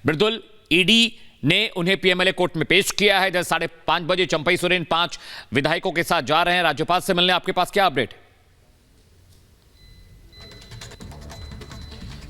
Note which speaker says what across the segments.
Speaker 1: बिरदुल, ED ने उन्हें PMLA court में पेश किया है। जब 5:30 बजे चंपई सोरेन 5 विधायकों के साथ जा रहे हैं राज्यपाल से मिलने। आपके पास क्या अपडेट?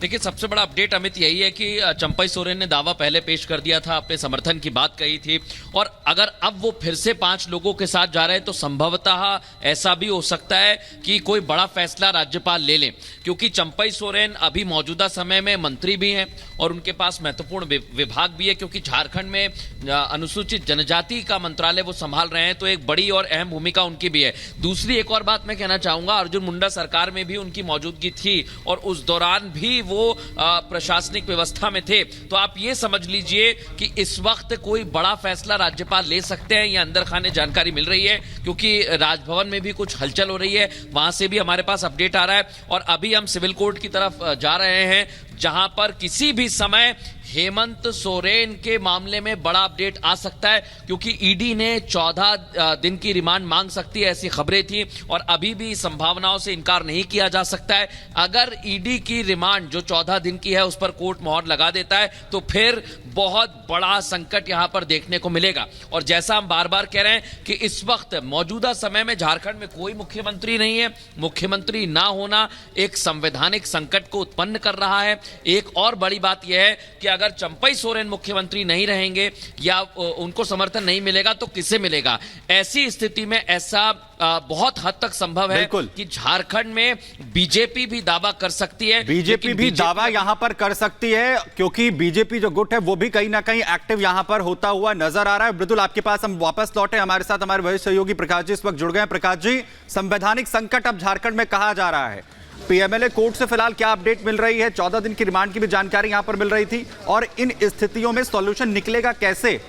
Speaker 2: देखिए, सबसे बड़ा अपडेट अमित यही है कि चंपई सोरेन ने दावा पहले पेश कर दिया था, अपने समर्थन की बात कही थी, और अगर अब वो फिर से 5 लोगों के साथ जा रहे हैं तो संभवतः ऐसा भी हो सकता है कि कोई बड़ा फैसला राज्यपाल ले लें, क्योंकि चंपई सोरेन अभी मौजूदा समय में मंत्री भी हैं और उनके पास महत्वपूर्ण विभाग भी है, क्योंकि झारखंड में अनुसूचित जनजाति का मंत्रालय वो संभाल रहे हैं, तो एक बड़ी और अहम भूमिका उनकी भी है। दूसरी एक और बात मैं कहना चाहूंगा, अर्जुन मुंडा सरकार में भी उनकी मौजूदगी थी और उस दौरान भी वो प्रशासनिक व्यवस्था में थे। तो आप ये समझ लीजिए कि इस वक्त कोई बड़ा फैसला राज्यपाल ले सकते हैं, ये अंदर खाने जानकारी मिल रही है, क्योंकि राजभवन में भी कुछ हलचल हो रही है, वहां से भी हमारे पास अपडेट आ रहा है। और अभी हम सिविल कोर्ट की तरफ जा रहे हैं, जहां पर किसी भी समय हेमंत सोरेन के मामले में बड़ा अपडेट आ सकता है, क्योंकि ईडी ने 14 दिन की रिमांड मांग सकती है, ऐसी खबरें थी, और अभी भी संभावनाओं से इनकार नहीं किया जा सकता है। अगर ईडी की रिमांड जो 14 दिन की है उस पर कोर्ट मोहर लगा देता है तो फिर बहुत बड़ा संकट यहां पर देखने को मिलेगा। और जैसा हम बार बार कह रहे हैं कि इस वक्त मौजूदा समय में झारखंड में कोई मुख्यमंत्री नहीं है, मुख्यमंत्री ना होना एक संवैधानिक संकट को उत्पन्न कर रहा है। एक और बड़ी बात यह है कि अगर चंपई सोरेन मुख्यमंत्री नहीं रहेंगे या उनको समर्थन नहीं मिलेगा तो किसे मिलेगा? ऐसी स्थिति में ऐसा बहुत हद तक संभव है कि झारखंड में बीजेपी भी दावा कर सकती है,
Speaker 3: बीजेपी भी दावा यहां पर कर सकती है, क्योंकि बीजेपी जो गुट है वो भी कहीं ना कहीं एक्टिव यहां पर होता हुआ नजर आ रहा है। बिरदुल, आपके पास हम वापस लौटे, हमारे साथ हमारे वरिष्ठ सहयोगी प्रकाश जी इस वक्त जुड़ गए हैं। प्रकाश जी, संवैधानिक संकट अब झारखंड में कहा जा रहा है, पीएमएलए कोर्ट से फिलहाल क्या अपडेट मिल रही है? 14 दिन की रिमांड की भी जानकारी यहां पर मिल रही थी, और इन स्थितियों में सॉल्यूशन निकलेगा कैसे?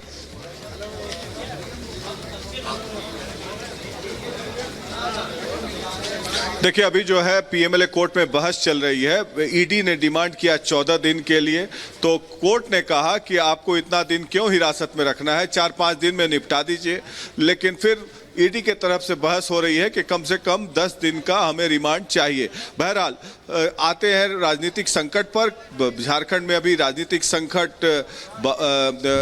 Speaker 4: देखिए, अभी जो है पीएमएलए कोर्ट में बहस चल रही है। ईडी ने डिमांड किया 14 दिन के लिए, तो कोर्ट ने कहा कि आपको इतना दिन क्यों हिरासत में रखना है, 4-5 दिन में निपटा दीजिए। लेकिन फिर ईडी के तरफ से बहस हो रही है कि कम से कम 10 दिन का हमें रिमांड चाहिए। बहरहाल आते हैं राजनीतिक संकट पर। झारखंड में अभी राजनीतिक संकट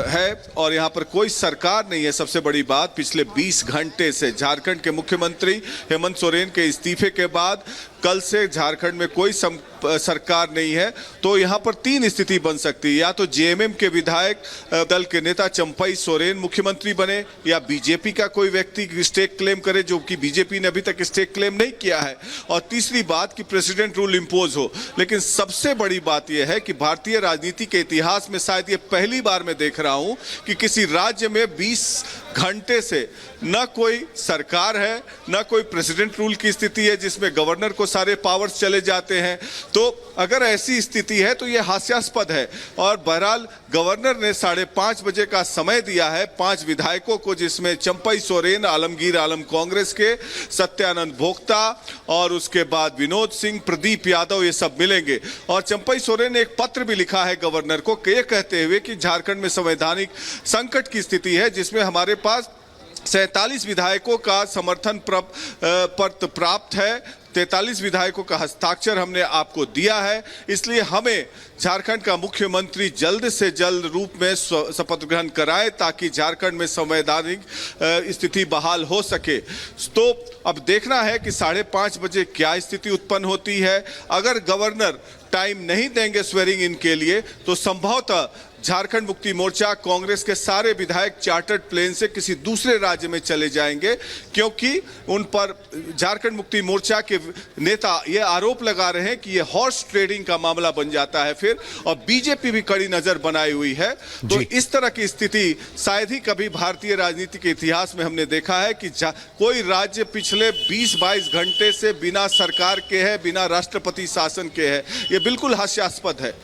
Speaker 4: है और यहाँ पर कोई सरकार नहीं है। सबसे बड़ी बात, पिछले 20 घंटे से झारखंड के मुख्यमंत्री हेमंत सोरेन के इस्तीफे के बाद कल से झारखंड में कोई सरकार नहीं है। तो यहाँ पर 3 स्थिति बन सकती है, या तो जेएमएम के विधायक दल के नेता चंपई सोरेन मुख्यमंत्री बने, या बीजेपी का कोई व्यक्ति स्टेक क्लेम करे, जो कि बीजेपी ने अभी तक स्टेक क्लेम नहीं किया है, और तीसरी बात कि प्रेसिडेंट रूल इंपोज हो। लेकिन सबसे बड़ी बात यह है कि भारतीय राजनीति के इतिहास में शायद ये पहली बार मैं देख रहा हूं कि किसी राज्य में 20 घंटे से न कोई सरकार है, न कोई प्रेसिडेंट रूल की स्थिति है जिसमें गवर्नर को सारे पावर्स चले जाते हैं। तो अगर ऐसी स्थिति है तो यह हास्यास्पद है। और बहरहाल गवर्नर ने 5:30 बजे का समय दिया है 5 विधायकों को, जिसमें चंपई सोरेन, आलमगीर आलम कांग्रेस के, सत्यानंद भोक्ता और उसके बाद विनोद सिंह, प्रदीप यादव, ये सब मिलेंगे। और चंपई सोरेन ने एक पत्र भी लिखा है गवर्नर को, ये कहते हुए कि झारखंड में संवैधानिक संकट की स्थिति है, जिसमें हमारे पास 47 विधायकों का समर्थन पत्र प्राप्त है, 43 विधायकों का हस्ताक्षर हमने आपको दिया है। इसलिए हमें झारखंड का मुख्यमंत्री जल्द से जल्द रूप में शपथ ग्रहण कराए, ताकि झारखंड में संवैधानिक स्थिति बहाल हो सके। तो अब देखना है कि 5:30 बजे क्या स्थिति उत्पन्न होती है। अगर गवर्नर टाइम नहीं देंगे स्वेरिंग इन के लिए, तो संभवतः झारखंड मुक्ति मोर्चा कांग्रेस के सारे विधायक चार्टर्ड प्लेन से किसी दूसरे राज्य में चले जाएंगे, क्योंकि उन पर झारखंड मुक्ति मोर्चा के नेता ये आरोप लगा रहे हैं कि ये हॉर्स ट्रेडिंग का मामला बन जाता है फिर, और बीजेपी भी कड़ी नजर बनाई हुई है। तो इस तरह की स्थिति शायद ही कभी भारतीय राजनीति के इतिहास में हमने देखा है कि कोई राज्य पिछले 20-22 घंटे से बिना सरकार के है, बिना राष्ट्रपति शासन के है। ये बिल्कुल हास्यास्पद है।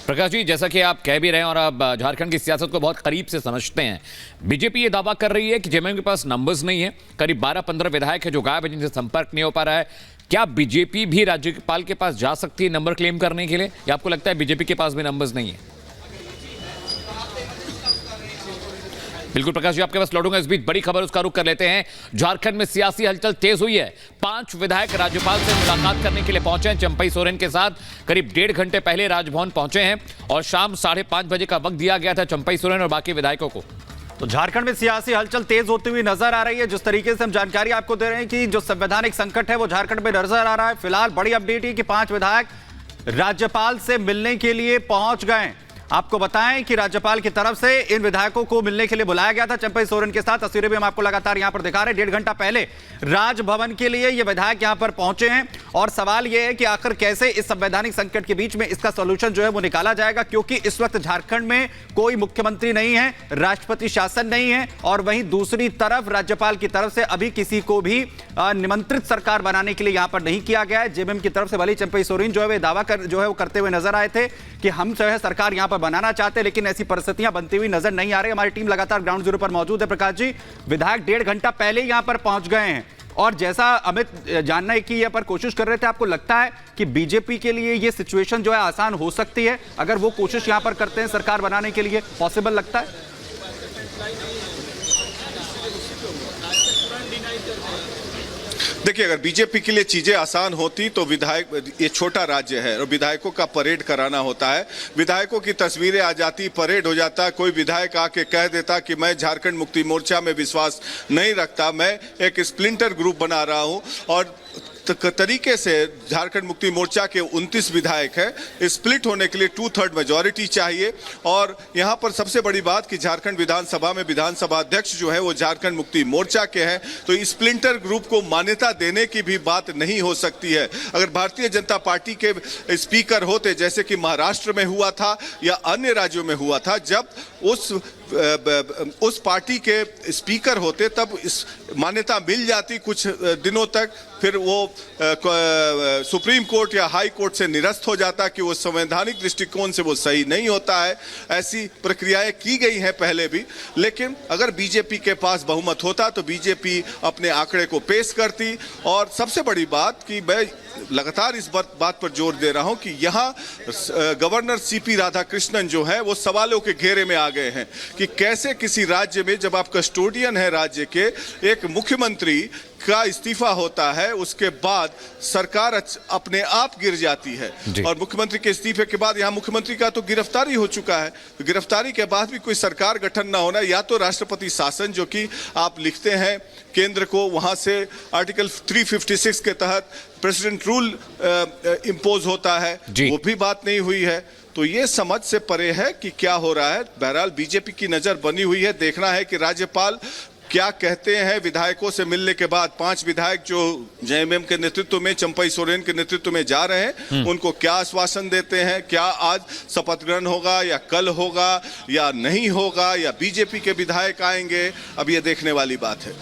Speaker 1: प्रकाश जी, जैसा कि आप कह भी रहे हैं और आप झारखंड की सियासत को बहुत करीब से समझते हैं, बीजेपी ये दावा कर रही है कि जेएमएम के पास नंबर्स नहीं है, करीब 12-15 विधायक है जो गायब है, जिनसे संपर्क नहीं हो पा रहा है। क्या बीजेपी भी राज्यपाल के पास जा सकती है नंबर क्लेम करने के लिए, या आपको लगता है बीजेपी के पास भी नंबर्स नहीं है? बिल्कुल प्रकाश जी, आपके पास लौटूंगा। इस बीच बड़ी खबर उसका रुख कर लेते हैं। झारखंड में सियासी हलचल तेज हुई है। 5 विधायक राज्यपाल से मुलाकात करने के लिए पहुंचे हैं। चंपई सोरेन के साथ करीब 1.5 घंटे पहले राजभवन पहुंचे हैं और शाम 5:30 बजे का वक्त दिया गया था चंपई सोरेन और बाकी विधायकों को।
Speaker 3: तो झारखंड में सियासी हलचल तेज होती हुई नजर आ रही है। जिस तरीके से हम जानकारी आपको दे रहे हैं कि जो संवैधानिक संकट है वो झारखंड में नजर आ रहा है। फिलहाल बड़ी अपडेट है कि 5 विधायक राज्यपाल से मिलने के लिए पहुंच गए। आपको बताएं कि राज्यपाल की तरफ से इन विधायकों को मिलने के लिए बुलाया गया था चंपई सोरेन के साथ। तस्वीरें भी हम आपको लगातार यहां पर दिखा रहे हैं। 1.5 घंटा पहले राजभवन के लिए ये विधायक यहां पर पहुंचे हैं और सवाल यह है कि आखिर कैसे इस संवैधानिक संकट के बीच में इसका सॉल्यूशन जो है वो निकाला जाएगा, क्योंकि इस वक्त झारखंड में कोई मुख्यमंत्री नहीं है, राष्ट्रपति शासन नहीं है और वहीं दूसरी तरफ राज्यपाल की तरफ से अभी किसी को भी निमंत्रित सरकार बनाने के लिए यहां पर नहीं किया गया है। जेएमएम की तरफ से भले चंपई सोरेन जो है वे दावा जो है वो करते हुए नजर आए थे कि हम जो है सरकार यहां पर बनाना चाहते हैं, लेकिन ऐसी परिस्थितियां बनती हुई नजर नहीं आ रही। हमारी टीम लगातार ग्राउंड जीरो पर मौजूद है। प्रकाश जी, विधायक 1.5 घंटा पहले यहां पर पहुंच गए हैं और जैसा अमित जानना है कि यहां पर कोशिश कर रहे थे, आपको लगता है कि बीजेपी के लिए यह सिचुएशन जो है आसान हो सकती है अगर वो कोशिश यहां पर करते हैं सरकार बनाने के लिए? पॉसिबल लगता है?
Speaker 4: देखिए, अगर बीजेपी के लिए चीजें आसान होती तो विधायक, ये छोटा राज्य है और विधायकों का परेड कराना होता है। विधायकों की तस्वीरें आ जाती, परेड हो जाता, कोई विधायक आके कह देता कि मैं झारखंड मुक्ति मोर्चा में विश्वास नहीं रखता, मैं एक स्प्लिंटर ग्रुप बना रहा हूं। और तरीके से झारखंड मुक्ति मोर्चा के 29 विधायक हैं, स्प्लिट होने के लिए 2/3 मेजॉरिटी चाहिए। और यहां पर सबसे बड़ी बात कि झारखंड विधानसभा में विधानसभा अध्यक्ष जो है वो झारखंड मुक्ति मोर्चा के हैं, तो स्प्लिंटर ग्रुप को मान्यता देने की भी बात नहीं हो सकती है। अगर भारतीय जनता पार्टी के स्पीकर होते, जैसे कि महाराष्ट्र में हुआ था या अन्य राज्यों में हुआ था, जब उस पार्टी के स्पीकर होते तब इस मान्यता मिल जाती कुछ दिनों तक, फिर वो सुप्रीम कोर्ट या हाई कोर्ट से निरस्त हो जाता कि वो संवैधानिक दृष्टिकोण से वो सही नहीं होता है। ऐसी प्रक्रियाएं की गई हैं पहले भी, लेकिन अगर बीजेपी के पास बहुमत होता तो बीजेपी अपने आंकड़े को पेश करती। और सबसे बड़ी बात कि मैं लगातार इस बात पर जोर दे रहा हूं कि यहाँ गवर्नर सीपी राधाकृष्णन जो है वो सवालों के घेरे में आ गए हैं कि कैसे किसी राज्य में, जब आप कस्टोडियन है राज्य के, एक मुख्यमंत्री का इस्तीफा होता है, उसके बाद सरकार अपने आप गिर जाती है। और मुख्यमंत्री के इस्तीफे के बाद यहाँ मुख्यमंत्री का तो गिरफ्तारी हो चुका है, तो गिरफ्तारी के बाद भी कोई सरकार गठन ना होना, या तो राष्ट्रपति शासन जो कि आप लिखते हैं केंद्र को, वहां से आर्टिकल 356 के तहत प्रेसिडेंट रूल इंपोज होता है, वो भी बात नहीं हुई है। तो ये समझ से परे है कि क्या हो रहा है। बहरहाल बीजेपी की नजर बनी हुई है, देखना है कि राज्यपाल क्या कहते हैं। विधायकों से मिलने के बाद 5 विधायक जो जेएमएम के नेतृत्व में, चंपई सोरेन के नेतृत्व में जा रहे हैं, उनको क्या आश्वासन देते हैं। क्या आज शपथ ग्रहण होगा या कल होगा या नहीं होगा, या बीजेपी के विधायक आएंगे, अब ये देखने वाली बात है।